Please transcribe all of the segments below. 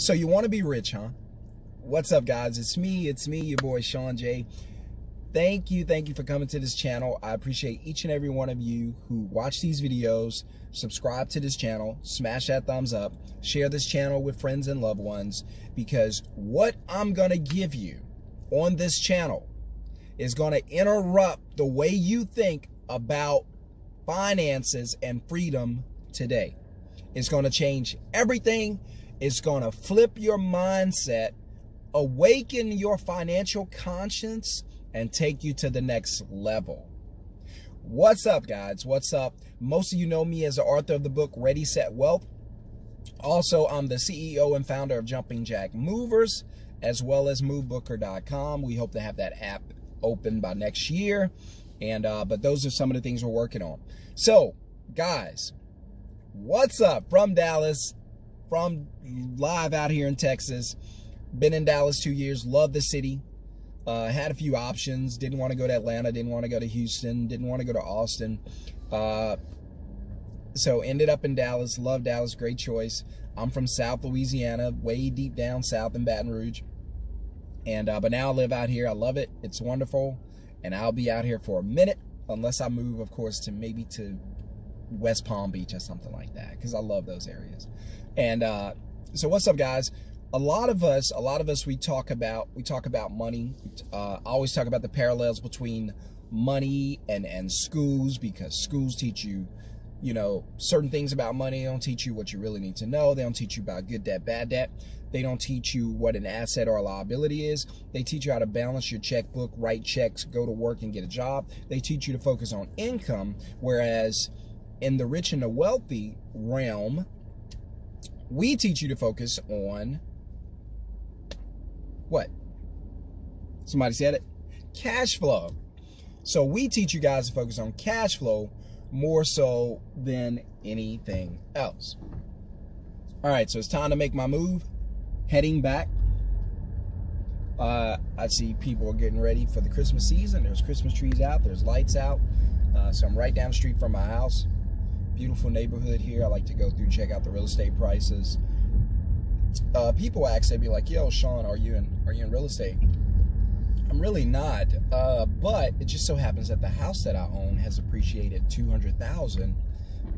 So you want to be rich, huh? What's up, guys? It's me, your boy Sean J. Thank you for coming to this channel. I appreciate each and every one of you who watch these videos, subscribe to this channel, smash that thumbs up, share this channel with friends and loved ones, because what I'm gonna give you on this channel is gonna interrupt the way you think about finances and freedom today. It's gonna change everything. It's gonna flip your mindset, awaken your financial conscience, and take you to the next level. What's up, guys? What's up? Most of you know me as the author of the book Ready, Set, Wealth. Also, I'm the CEO and founder of Jumping Jack Movers, as well as movebooker.com. We hope to have that app open by next year. And but those are some of the things we're working on. So, guys, what's up from Dallas, from live out here in Texas. Been in Dallas 2 years, love the city. Had a few options, didn't want to go to Atlanta, didn't want to go to Houston, didn't want to go to Austin. So ended up in Dallas, love Dallas, great choice. I'm from South Louisiana, way deep down south in Baton Rouge. And but now I live out here, I love it, it's wonderful. And I'll be out here for a minute, unless I move, of course, to maybe to West Palm Beach or something like that, because I love those areas. And so what's up, guys? A lot of us, we talk about money. I always talk about the parallels between money and schools, because schools teach you, certain things about money. They don't teach you what you really need to know. They don't teach you about good debt, bad debt. They don't teach you what an asset or a liability is. They teach you how to balance your checkbook, write checks, go to work and get a job. They teach you to focus on income, whereas in the rich and the wealthy realm, we teach you to focus on what? Somebody said it? Cash flow. So we teach you guys to focus on cash flow more so than anything else. All right, so it's time to make my move. Heading back. I see people are getting ready for the Christmas season. There's Christmas trees out. There's lights out. So I'm right down the street from my house. Beautiful neighborhood here. I like to go through, check out the real estate prices. People ask, they'd be like, "Yo, Sean, are you in real estate?" I'm really not, but it just so happens that the house that I own has appreciated $200,000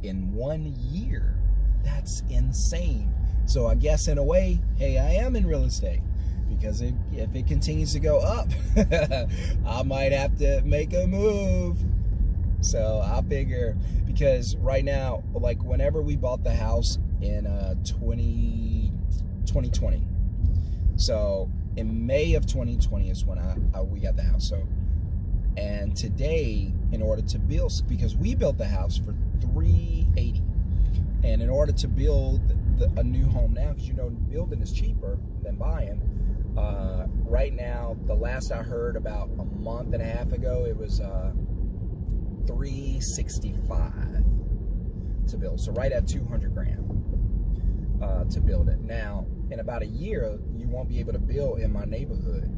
in 1 year. That's insane. So I guess in a way, hey, I am in real estate, because if it continues to go up, I might have to make a move. So I figure, because right now, like whenever we bought the house in 2020, so in May of 2020 is when we got the house. So, and today, in order to build, because we built the house for $380, and in order to build a new home now, because building is cheaper than buying. Right now, the last I heard, about a month and a half ago, it was $365 to build. So right at 200 grand to build it. Now, in about a year, you won't be able to build in my neighborhood.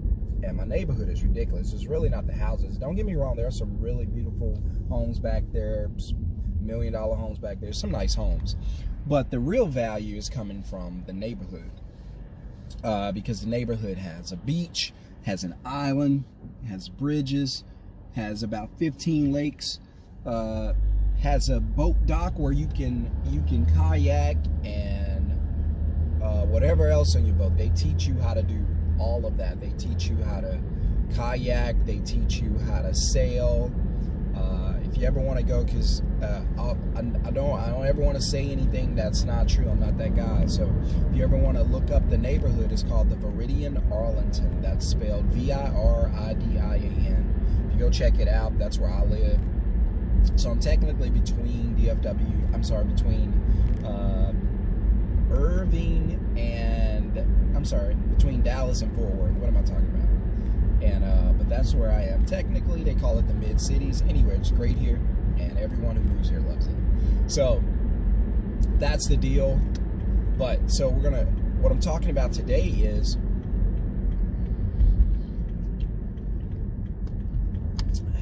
And my neighborhood is ridiculous. It's really not the houses. Don't get me wrong, there are some really beautiful homes back there, $1 million homes back there, some nice homes. But the real value is coming from the neighborhood. Because the neighborhood has a beach, has an island, has bridges, has about 15 lakes, has a boat dock where you can kayak and whatever else on your boat. They teach you how to do all of that. They teach you how to kayak. They teach you how to sail. If you ever want to go, because I don't ever want to say anything that's not true. I'm not that guy. So if you ever want to look up the neighborhood, it's called the Viridian Arlington. That's spelled VIRIDIAN. If you go check it out, that's where I live. So I'm technically between between Dallas and Fort Worth. What am I talking about? And but that's where I am. Technically, they call it the mid cities. Anyway, it's great here, and everyone who moves here loves it. So that's the deal. But so what I'm talking about today is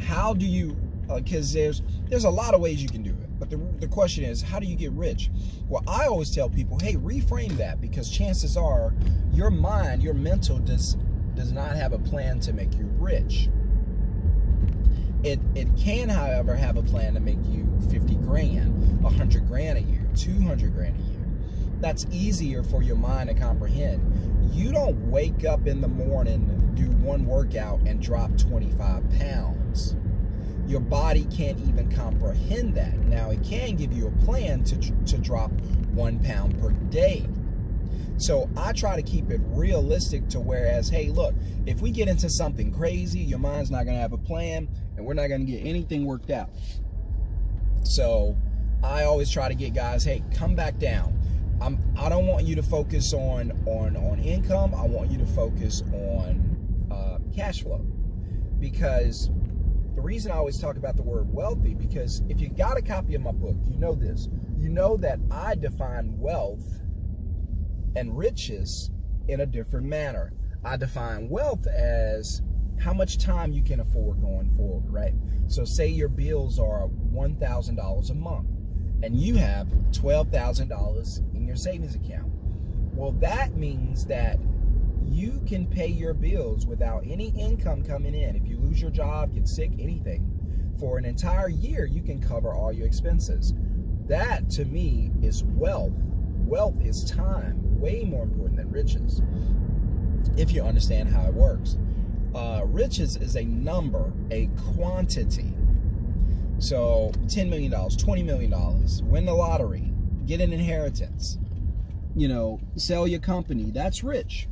how do you, because there's a lot of ways you can do it. But the question is, how do you get rich? Well, I always tell people, hey, reframe that, because chances are your mind, your mental does not have a plan to make you rich. It can, however, have a plan to make you 50 grand, 100 grand a year, 200 grand a year. That's easier for your mind to comprehend. You don't wake up in the morning, do one workout, and drop 25 pounds. Your body can't even comprehend that. Now, it can give you a plan to drop 1 pound per day. So I try to keep it realistic to whereas, hey, look, if we get into something crazy, your mind's not going to have a plan, and we're not going to get anything worked out. So I always try to get guys, hey, come back down. I don't want you to focus on income. I want you to focus on cash flow. Because the reason I always talk about the word wealthy, because if you got a copy of my book, you know this. You know that I define wealth and riches in a different manner. I define wealth as how much time you can afford going forward, right? So say your bills are $1,000 a month and you have $12,000 in your savings account. Well, that means that you can pay your bills without any income coming in. If you lose your job, get sick, anything, for an entire year, you can cover all your expenses. That, to me, is wealth. Wealth is time, way more important than riches, if you understand how it works. Riches is a number, a quantity. So $10 million, $20 million, win the lottery, get an inheritance, you know, sell your company, that's rich.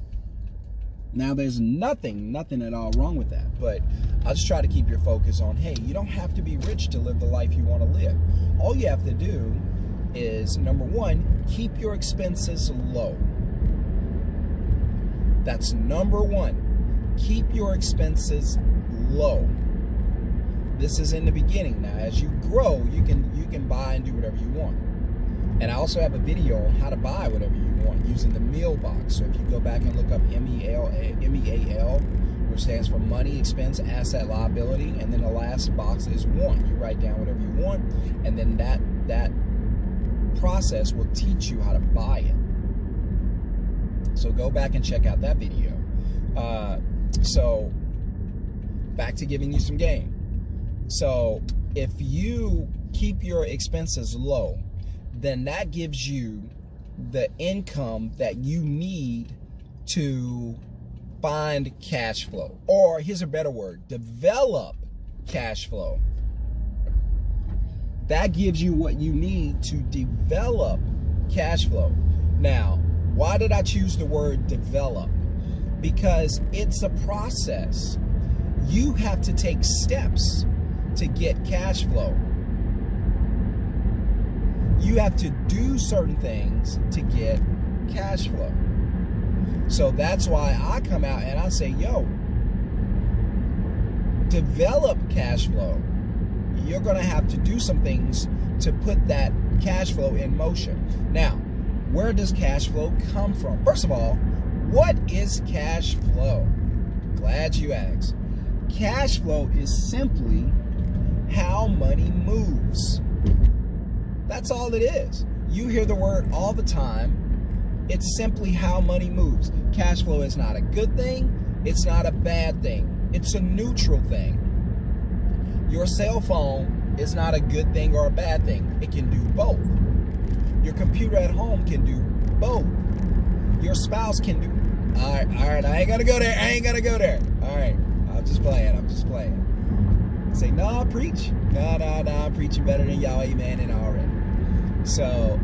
Now, there's nothing at all wrong with that, but I just try to keep your focus on, hey, you don't have to be rich to live the life you want to live. All you have to do is, number one, keep your expenses low. That's number one. Keep your expenses low. This is in the beginning. Now, as you grow, you can buy and do whatever you want. And I also have a video on how to buy whatever you want using the meal box. So if you go back and look up MEAL, which stands for money, expense, asset, liability, and then the last box is want. You write down whatever you want, and then that process will teach you how to buy it. So go back and check out that video. So back to giving you some game. So if you keep your expenses low, then that gives you the income that you need to find cash flow. Or here's a better word, develop cash flow. That gives you what you need to develop cash flow. Now, why did I choose the word develop? Because it's a process. You have to take steps to get cash flow. You have to do certain things to get cash flow. So that's why I come out and I say, yo, develop cash flow. You're going to have to do some things to put that cash flow in motion. Now, where does cash flow come from? First of all, what is cash flow? Glad you asked. Cash flow is simply how money moves. That's all it is. You hear the word all the time. It's simply how money moves. Cash flow is not a good thing. It's not a bad thing. It's a neutral thing. Your cell phone is not a good thing or a bad thing. It can do both. Your computer at home can do both. Your spouse can do... All right, I ain't gonna go there. All right, I'm just playing. Say, no, preach. No, I'm preaching better than y'all, amen, and already. So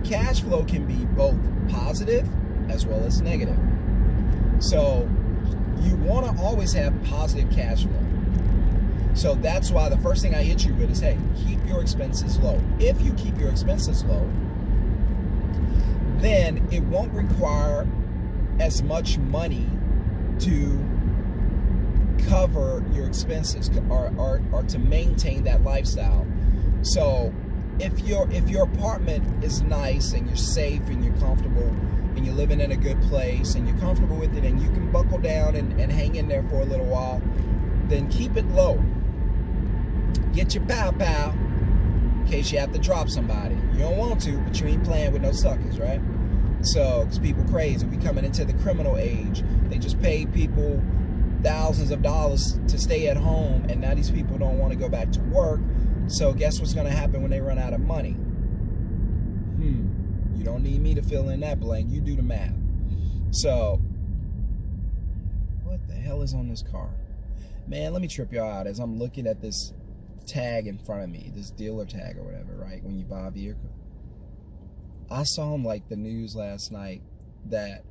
cash flow can be both positive as well as negative. So you want to always have positive cash flow. So that's why the first thing I hit you with is, hey, keep your expenses low. If you keep your expenses low, then it won't require as much money to cover your expenses or to maintain that lifestyle. So if your apartment is nice and you're safe and you're comfortable and you're living in a good place and you're comfortable with it and you can buckle down and hang in there for a little while, then keep it low. Get your pow in case you have to drop somebody. You don't want to, but you ain't playing with no suckers, right? So, because people crazy. We coming into the criminal age. They just paid people thousands of dollars to stay at home, and now these people don't want to go back to work. So guess what's going to happen when they run out of money? You don't need me to fill in that blank. You do the math. So, what the hell is on this car? Man, let me trip y'all out as I'm looking at this tag in front of me, this dealer tag or whatever, right? When you buy a vehicle. I saw on like the news last night that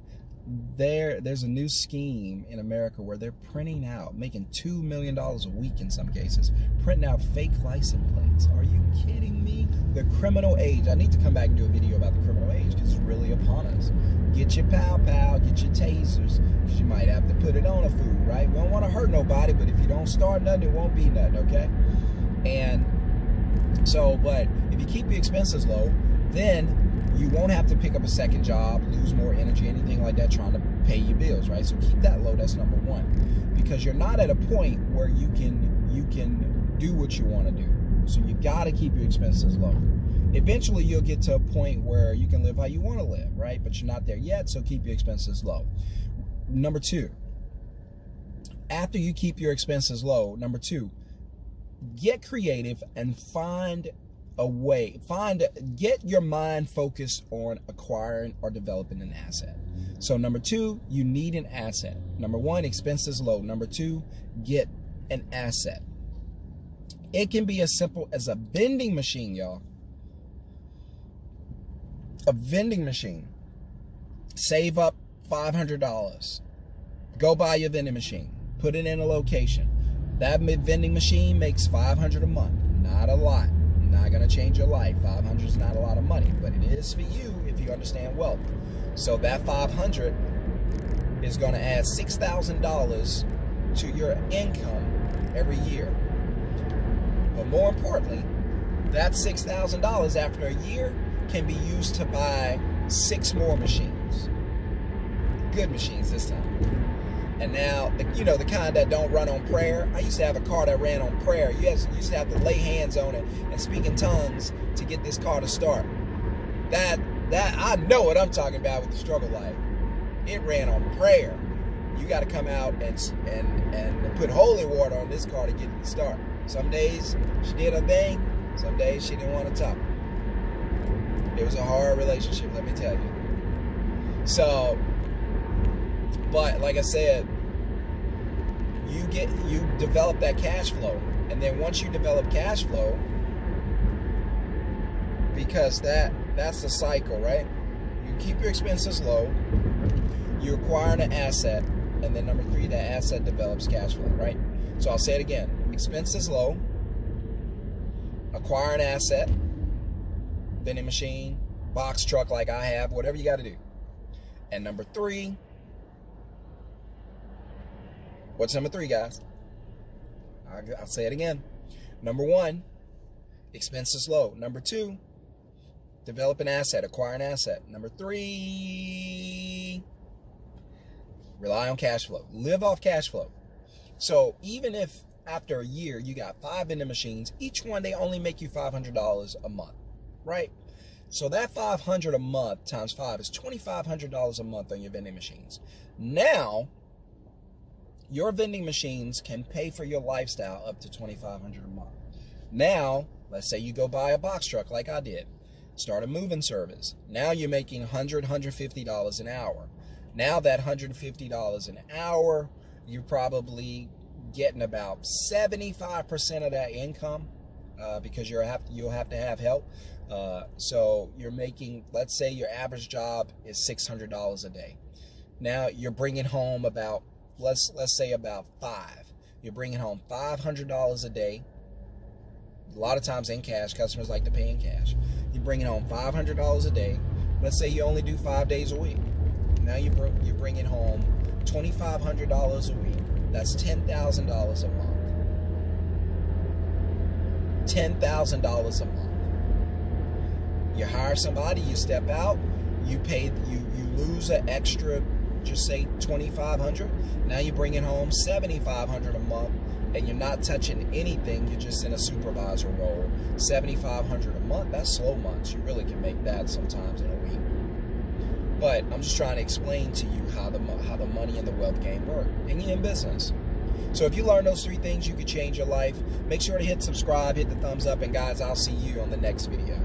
there's a new scheme in America where they're printing out, making $2 million a week in some cases, printing out fake license plates. Are you kidding me? The criminal age. I need to come back and do a video about the criminal age because it's really upon us. Get your pow, get your tasers, because you might have to put it on a food, right? We don't want to hurt nobody, but if you don't start nothing, it won't be nothing, okay? And so, but if you keep your expenses low, then you won't have to pick up a second job, lose more energy, anything like that, trying to pay your bills, right? So keep that low. That's number one, because you're not at a point where you can do what you want to do. So you got to keep your expenses low. Eventually, you'll get to a point where you can live how you want to live, right? But you're not there yet, so keep your expenses low. Number two, after you keep your expenses low, number two, get creative and find a way, get your mind focused on acquiring or developing an asset. So number two, you need an asset. Number one, expenses low. Number two, get an asset. It can be as simple as a vending machine, y'all. A vending machine. Save up $500. Go buy your vending machine. Put it in a location. That vending machine makes $500 a month. Not a lot. Not going to change your life. $500 is not a lot of money, but it is for you if you understand wealth. So that $500 is going to add $6,000 to your income every year. But more importantly, that $6,000 after a year can be used to buy 6 more machines. Good machines this time. And now, you know, the kind that don't run on prayer. I used to have a car that ran on prayer. You used to have to lay hands on it and speak in tongues to get this car to start. That I know what I'm talking about with the struggle life. It ran on prayer. You got to come out and put holy water on this car to get it to start. Some days she did her thing. Some days she didn't want to talk. It was a hard relationship, let me tell you. So, but like I said, you develop that cash flow, and then once you develop cash flow, because that's the cycle, right? You keep your expenses low, you acquire an asset, and then number 3, that asset develops cash flow, right? So I'll say it again: expenses low, acquire an asset, vending machine, box truck like I have, whatever you got to do. And number 3, what's number 3, guys? I'll say it again. Number 1, expenses low. Number 2, develop an asset, acquire an asset. Number 3, rely on cash flow. Live off cash flow. So even if after a year you got 5 vending machines, each one they only make you $500 a month, right? So that $500 a month times 5 is $2,500 a month on your vending machines. Now, your vending machines can pay for your lifestyle up to $2,500 a month. Now, let's say you go buy a box truck like I did. Start a moving service. Now you're making $100, $150 an hour. Now that $150 an hour, you're probably getting about 75% of that income because you'll have to have help. So you're making, let's say your average job is $600 a day. Now you're bringing home about, let's say about 5. You're bringing home $500 a day. A lot of times in cash. Customers like to pay in cash. You're bringing home $500 a day. Let's say you only do 5 days a week. Now you're bringing home $2,500 a week. That's $10,000 a month. $10,000 a month. You hire somebody, you step out, you lose an extra, just say $2,500. Now you're bringing home $7,500 a month. and you're not touching anything, you're just in a supervisor role, $7,500 a month, that's slow months. You really can make that sometimes in a week. But I'm just trying to explain to you how the money and the wealth game work, and you're in business. So if you learn those 3 things, you could change your life. Make sure to hit subscribe, hit the thumbs up, and guys, I'll see you on the next video.